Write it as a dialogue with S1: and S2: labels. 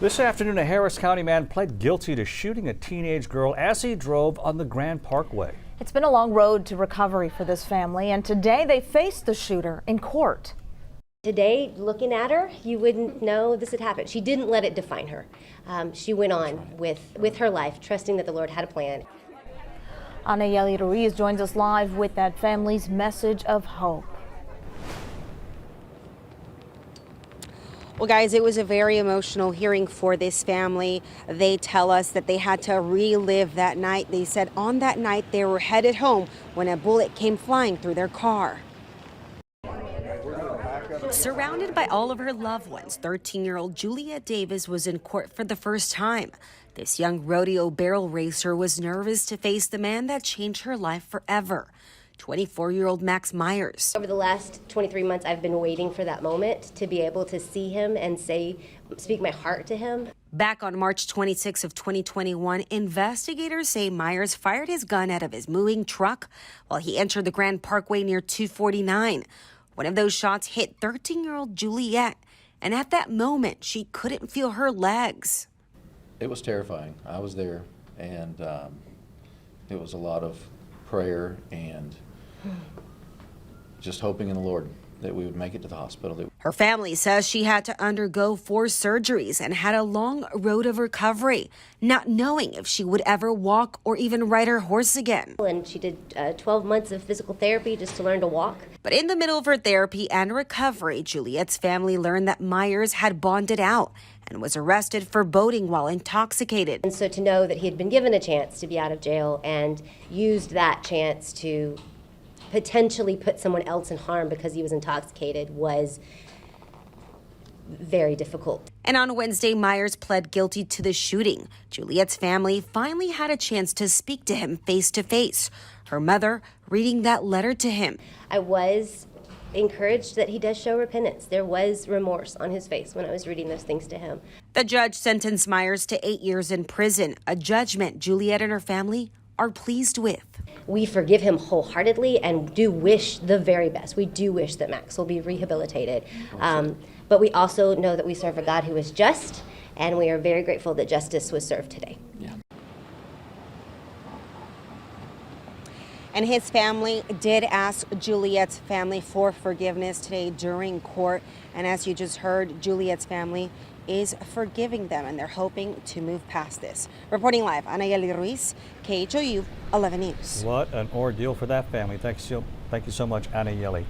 S1: This afternoon, a Harris County man pled guilty to shooting a teenage girl as he drove on the Grand Parkway.
S2: It's been a long road to recovery for this family, and today they faced the shooter in court.
S3: Today, looking at her, you wouldn't know this had happened. She didn't let it define her. She went on with her life, trusting that the Lord had a plan.
S2: Anayeli Ruiz joins us live with that family's message of hope.
S4: Well, guys, it was a very emotional hearing for this family. They tell us that they had to relive that night. They said on that night they were headed home when a bullet came flying through their car. Surrounded by all of her loved ones, 13-year-old Juliet Davis was in court for the first time. This young rodeo barrel racer was nervous to face the man that changed her life forever. 24-year-old Meyers.
S3: Over the last 23 months, I've been waiting for that moment to be able to see him and speak my heart to him.
S4: Back on March 26 of 2021, investigators say Meyers fired his gun out of his moving truck while he entered the Grand Parkway near 249. One of those shots hit 13-year-old Juliet, and at that moment, she couldn't feel her legs.
S5: It was terrifying. I was there, and it was a lot of prayer and just hoping in the Lord that we would make it to the hospital.
S4: Her family says she had to undergo 4 surgeries and had a long road of recovery, not knowing if she would ever walk or even ride her horse again.
S3: And she did 12 months of physical therapy just to learn to walk.
S4: But in the middle of her therapy and recovery, Juliet's family learned that Meyers had bonded out and was arrested for boating while intoxicated.
S3: And so to know that he had been given a chance to be out of jail and used that chance to potentially put someone else in harm because he was intoxicated was very difficult.
S4: And on Wednesday, Meyers pled guilty to the shooting. Juliet's family finally had a chance to speak to him face to face. Her mother reading that letter to him.
S3: I was encouraged that he does show repentance. There was remorse on his face when I was reading those things to him.
S4: The judge sentenced Meyers to 8 years in prison, a judgment Juliet and her family are pleased with.
S3: We forgive him wholeheartedly and do wish the very best. We do wish that Max will be rehabilitated. But we also know that we serve a God who is just, and we are very grateful that justice was served today.
S5: Yeah.
S4: And his family did ask Juliet's family for forgiveness today during court. And as you just heard, Juliet's family is forgiving them, and they're hoping to move past this. Reporting live, Anayeli Ruiz, KHOU 11 News.
S1: What an ordeal for that family. Thank you so much, Anayeli.